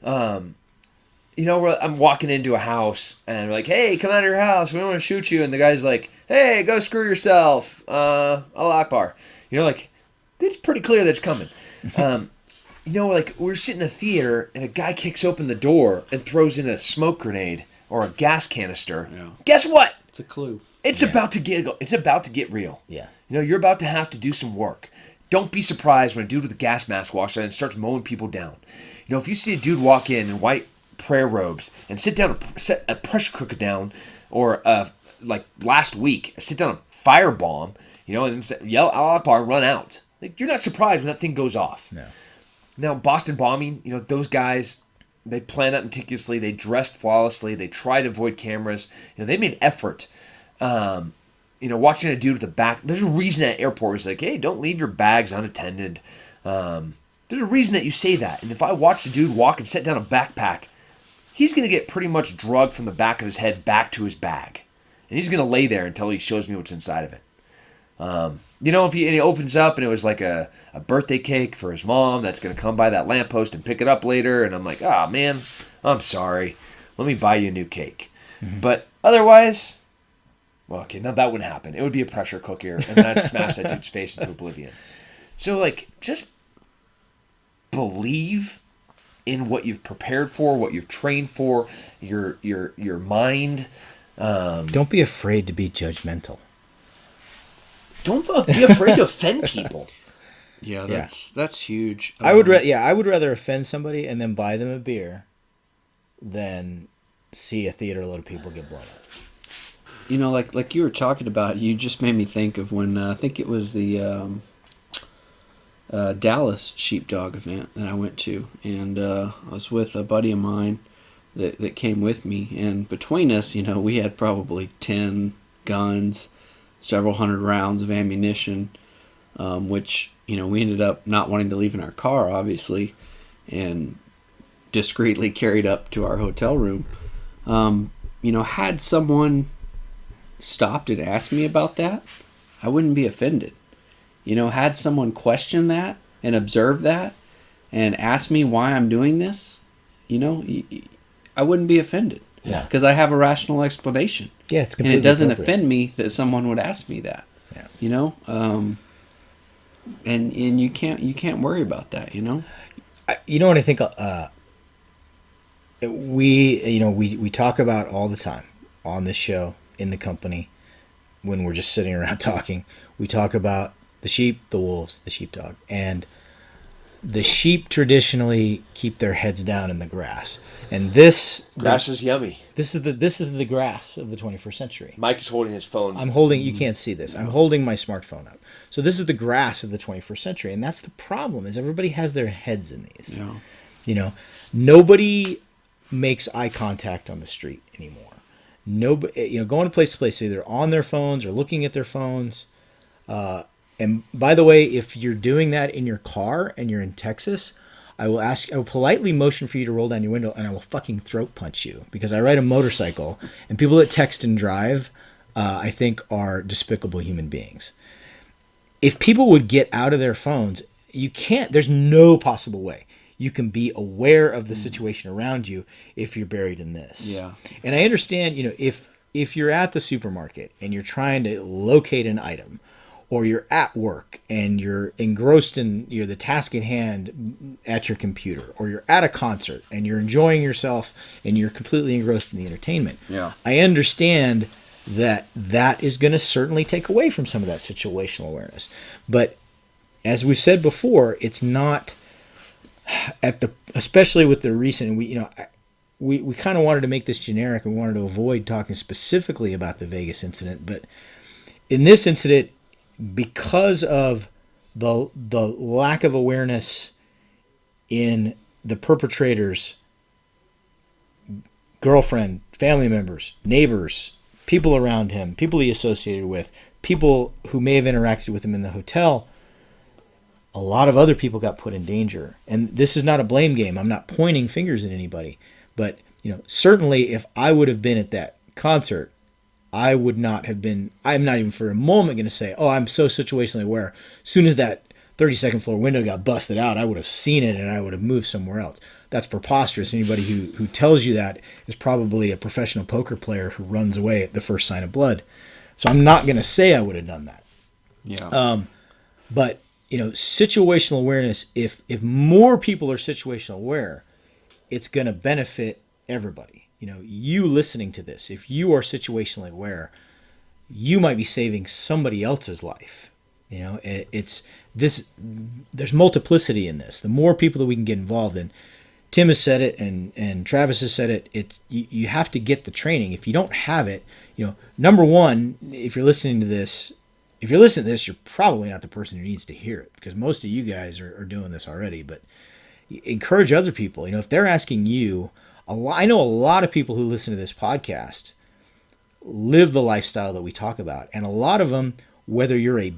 I'm walking into a house and we're like, hey, come out of your house. We don't want to shoot you. And the guy's like, hey, go screw yourself. Allah Akbar. It's pretty clear that's coming. We're sitting in a theater and a guy kicks open the door and throws in a smoke grenade or a gas canister. Yeah. Guess what? It's a clue. It's about to get real. Yeah. You're about to have to do some work. Don't be surprised when a dude with a gas mask walks in and starts mowing people down. If you see a dude walk in white prayer robes and set a pressure cooker down, or like last week, sit down a firebomb, and yell Allah Akbar and run out. You're not surprised when that thing goes off. No. Now, Boston bombing, those guys, they planned that meticulously. They dressed flawlessly. They tried to avoid cameras. They made effort. Watching a dude with a back. There's a reason at airport is like, hey, don't leave your bags unattended. There's a reason that you say that. And if I watch a dude walk and set down a backpack, he's going to get pretty much drugged from the back of his head back to his bag. And he's going to lay there until he shows me what's inside of it. If he opens up and it was like a birthday cake for his mom that's going to come by that lamppost and pick it up later. And I'm like, man, I'm sorry. Let me buy you a new cake. Mm-hmm. But otherwise, well, okay, now that wouldn't happen. It would be a pressure cooker and then I'd smash that dude's face into oblivion. So, just believe in what you've prepared for, what you've trained for, your mind. Don't be afraid to be judgmental. Don't be afraid to offend people. Yeah, that's huge. I would rather offend somebody and then buy them a beer than see a theater load of people get blown up. Like you were talking about, you just made me think of when I think it was the Dallas Sheepdog event that I went to, and I was with a buddy of mine that came with me, and between us, we had probably 10 guns, several hundred rounds of ammunition, which we ended up not wanting to leave in our car, obviously, and discreetly carried up to our hotel room. Had someone stopped and asked me about that, I wouldn't be offended. Had someone question that and observe that and ask me why I'm doing this, I wouldn't be offended. Yeah. Because I have a rational explanation. Yeah, it's completely and it doesn't appropriate. offend me that someone would ask me that. Yeah. And you can't worry about that. What I think we talk about all the time on this show, in the company, when we're just sitting around talking. We talk about the sheep, the wolves, the sheepdog, and the sheep traditionally keep their heads down in the grass. And this grass is yummy. This is the grass of the 21st century. Mike is holding his phone. I'm holding. You can't see this. I'm holding my smartphone up. So this is the grass of the 21st century, and that's the problem. Is everybody has their heads in these. Yeah. Nobody makes eye contact on the street anymore. Nobody, going place to place, either on their phones or looking at their phones. And by the way, if you're doing that in your car and you're in Texas, I will politely motion for you to roll down your window, and I will fucking throat punch you, because I ride a motorcycle, and people that text and drive, I think, are despicable human beings. If people would get out of their phones, there's no possible way you can be aware of the situation around you if you're buried in this. Yeah. And I understand, if you're at the supermarket and you're trying to locate an item, or you're at work and you're engrossed in the task at hand at your computer, or you're at a concert and you're enjoying yourself and you're completely engrossed in the entertainment. Yeah. I understand that is going to certainly take away from some of that situational awareness. But as we've said before, it's not especially with the recent, we kind of wanted to make this generic and we wanted to avoid talking specifically about the Vegas incident. But in this incident, because of the lack of awareness in the perpetrator's girlfriend, family members, neighbors, people around him, people he associated with, people who may have interacted with him in the hotel, a lot of other people got put in danger. And this is not a blame game. I'm not pointing fingers at anybody. But, certainly if I would have been at that concert, I would not have been, I'm not even for a moment going to say, oh, I'm so situationally aware. As soon as that 32nd floor window got busted out, I would have seen it and I would have moved somewhere else. That's preposterous. Anybody who tells you that is probably a professional poker player who runs away at the first sign of blood. So I'm not going to say I would have done that. Yeah. But, situational awareness, if more people are situational aware, it's going to benefit everybody. You listening to this, if you are situationally aware, you might be saving somebody else's life. It's this. There's multiplicity in this. The more people that we can get involved in, Tim has said it, and Travis has said it. It's you have to get the training. If you don't have it, number one, if you're listening to this, you're probably not the person who needs to hear it, because most of you guys are doing this already. But encourage other people. If they're asking you, I know a lot of people who listen to this podcast live the lifestyle that we talk about, and a lot of them, whether you're a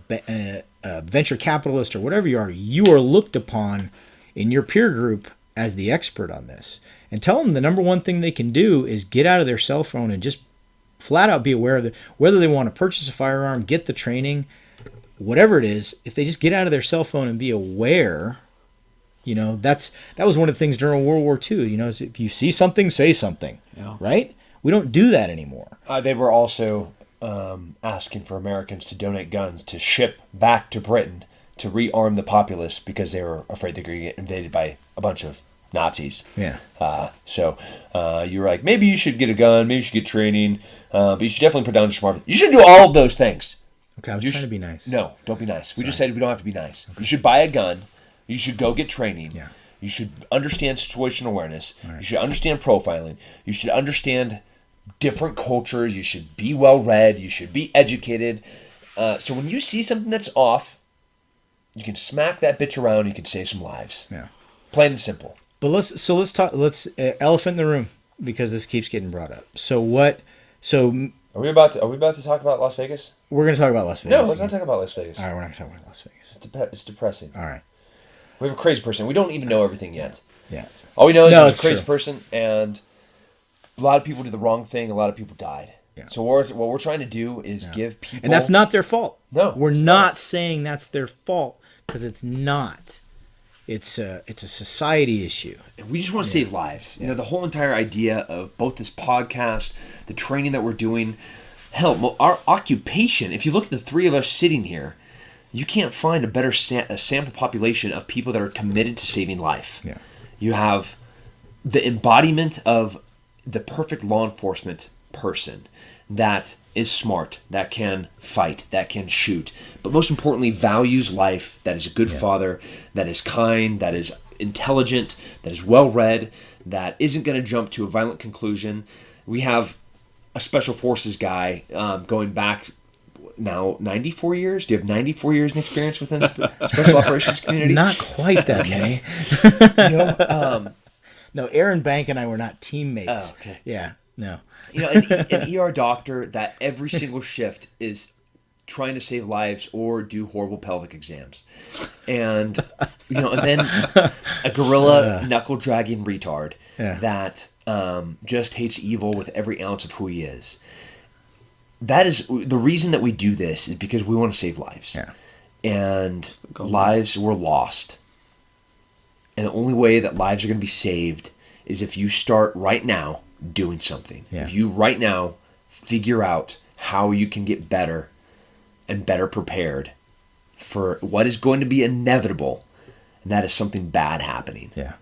venture capitalist or whatever you are looked upon in your peer group as the expert on this. And tell them the number one thing they can do is get out of their cell phone and just flat out be aware of it, whether they want to purchase a firearm, get the training, whatever it is. If they just get out of their cell phone and be aware, that was one of the things during World War II. Is if you see something, say something. Yeah. Right? We don't do that anymore. They were also asking for Americans to donate guns to ship back to Britain to rearm the populace because they were afraid they were going to get invaded by a bunch of Nazis. Yeah. So you were like, maybe you should get a gun, maybe you should get training, but you should definitely put down your smartphone. You should do all of those things. Okay, I was trying to be nice. No, don't be nice. We just said we don't have to be nice. Okay. You should buy a gun. You should go get training. Yeah. You should understand situational awareness. Right. You should understand profiling. You should understand different cultures. You should be well-read. You should be educated. So when you see something that's off, you can smack that bitch around. You can save some lives. Yeah. Plain and simple. But let's talk. Elephant in the room, because this keeps getting brought up. So what? So Are we about to talk about Las Vegas? we're going to talk about Las Vegas. No, let's not talk about Las Vegas. All right, we're not going to talk about Las Vegas. It's depressing. All right. We have a crazy person. We don't even know everything yet. Yeah. All we know is he's it's a crazy true. person, and a lot of people did the wrong thing. A lot of people died. Yeah. So what we're trying to do is give people... And that's not their fault. No, we're it's not saying that's their fault, because it's not. It's a society issue. And we just want to save lives. The whole entire idea of both this podcast, the training that we're doing, hell, our occupation. If you look at the three of us sitting here, you can't find a better sample population of people that are committed to saving life. Yeah. You have the embodiment of the perfect law enforcement person that is smart, that can fight, that can shoot, but most importantly, values life, that is a good father, that is kind, that is intelligent, that is well-read, that isn't going to jump to a violent conclusion. We have a special forces guy going back now 94 years. Do you have 94 years in experience within the special operations community? Not quite that many. No, Aaron Bank and I were not teammates. Oh, okay. Yeah, no. An ER doctor that every single shift is trying to save lives or do horrible pelvic exams. And, and then a gorilla knuckle-dragging retard that just hates evil with every ounce of who he is. That is the reason that we do this, is because we want to save lives. Yeah. And lives were lost. And the only way that lives are going to be saved is if you start right now doing something. Yeah. If you right now figure out how you can get better and better prepared for what is going to be inevitable, and that is something bad happening. Yeah.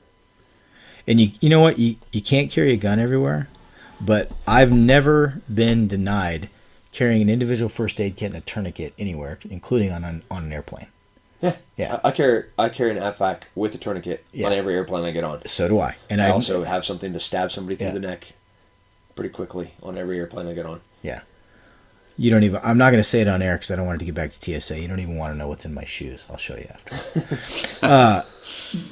And you know what? You can't carry a gun everywhere, but I've never been denied carrying an individual first aid kit and a tourniquet anywhere, including on an airplane. Yeah. I carry an AFAC with a tourniquet on every airplane I get on. So do I. And I also have something to stab somebody through Yeah. the neck pretty quickly on every airplane I get on. Yeah. You don't even. I'm not going to say it on air because I don't want it to get back to TSA. You don't even want to know what's in my shoes. I'll show you after.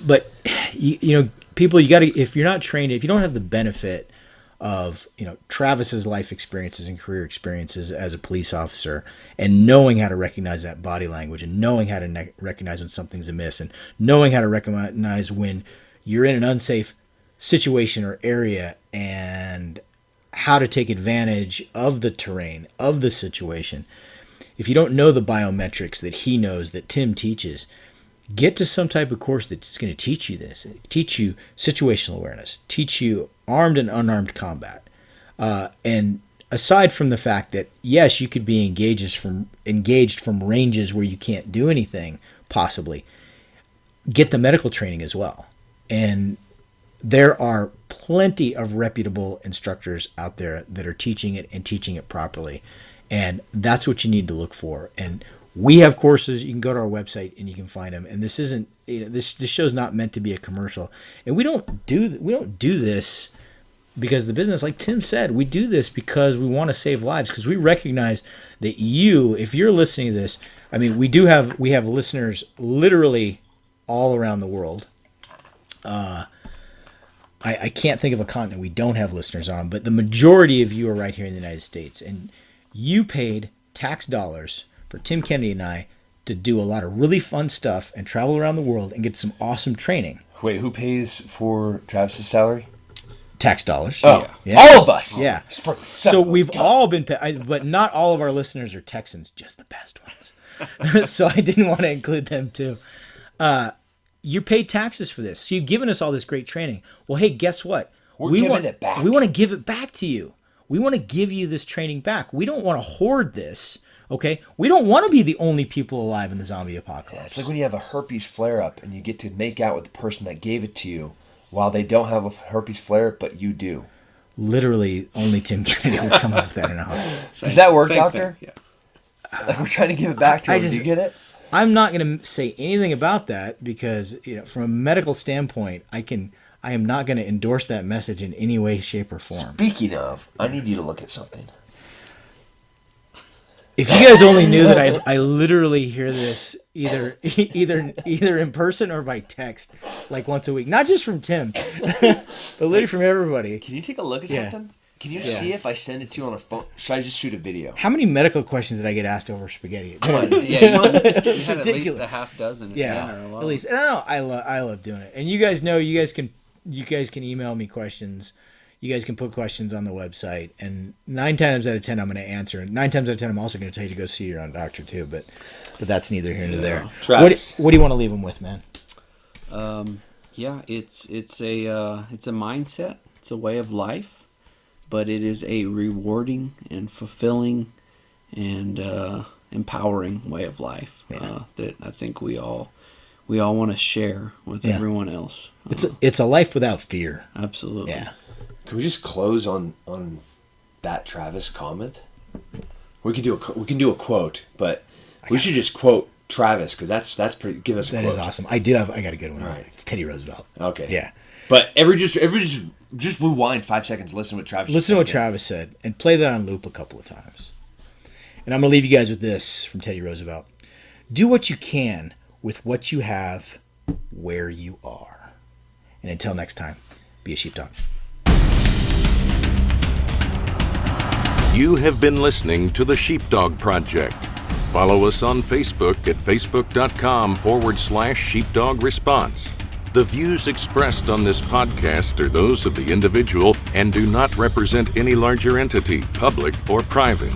But you know, people, you got to. If you're not trained, if you don't have the benefit of Travis's life experiences and career experiences as a police officer, and knowing how to recognize that body language, and knowing how to recognize when something's amiss, and knowing how to recognize when you're in an unsafe situation or area, and how to take advantage of the terrain, of the situation. If you don't know the biometrics that he knows, that Tim teaches, get to some type of course that's going to teach you this, teach you situational awareness, teach you armed and unarmed combat. And aside from the fact that, yes, you could be engaged from ranges where you can't do anything, possibly, get the medical training as well. And there are plenty of reputable instructors out there that are teaching it and teaching it properly. And that's what you need to look for. And we have courses. You can go to our website and you can find them. And this isn't, this show's not meant to be a commercial. And we don't do this because the business, like Tim said, we do this because we want to save lives, because we recognize that if you're listening to this, I mean, we have listeners literally all around the world. I can't think of a continent we don't have listeners on, but the majority of you are right here in the United States. And you paid tax dollars for Tim Kennedy and I to do a lot of really fun stuff and travel around the world and get some awesome training. Wait, who pays for Travis's salary? Tax dollars. Oh, yeah. All of us. Yeah. So we've all been paid, but not all of our listeners are Texans, just the best ones. So I didn't want to include them too. You paid taxes for this. So you've given us all this great training. Well, hey, guess what? We're giving it back. We want to give it back to you. We want to give you this training back. We don't want to hoard this, okay? We don't want to be the only people alive in the zombie apocalypse. Yeah, it's like when you have a herpes flare-up and you get to make out with the person that gave it to you while they don't have a herpes flare-up, but you do. Literally, only Tim Kennedy would come up with that in a heart. Does that work, Same Doctor? thing, yeah. Like we're trying to give it back to him. Do you get it? I'm not going to say anything about that because, from a medical standpoint, I am not going to endorse that message in any way, shape, or form. Speaking of, I need you to look at something. If you guys only knew that I literally hear this either in person or by text, like once a week, not just from Tim, but literally from everybody. Can you take a look at something? Can you see if I send it to you on a phone? Should I just shoot a video? How many medical questions did I get asked over spaghetti? Yeah, you had at least Ridiculous. a half dozen. Yeah, Or a at least. And I love doing it. And you guys know, you guys can email me questions. You guys can put questions on the website, and 9 times out of 10 I'm going to answer. And 9 times out of 10 I'm also going to tell you to go see your own doctor too. But that's neither here nor there. Travis. What do you want to leave them with, man? Yeah, it's a mindset. It's a way of life. But it is a rewarding and fulfilling and empowering way of life that I think we all want to share with everyone else. It's a life without fear. Absolutely. Yeah. Can we just close on that Travis comment? We can do a quote, but we should just quote Travis because that's pretty. Give us a quote. That is awesome. I got a good one. All right. It's Teddy Roosevelt. Okay. Yeah. But everybody just rewind 5 seconds. Listen to what Travis. Listen to what Travis said, and play that on loop a couple of times. And I'm going to leave you guys with this from Teddy Roosevelt: do what you can with what you have, where you are. And until next time, be a sheepdog. You have been listening to the Sheepdog Project. Follow us on Facebook at facebook.com/Sheepdog Response. The views expressed on this podcast are those of the individual and do not represent any larger entity, public or private.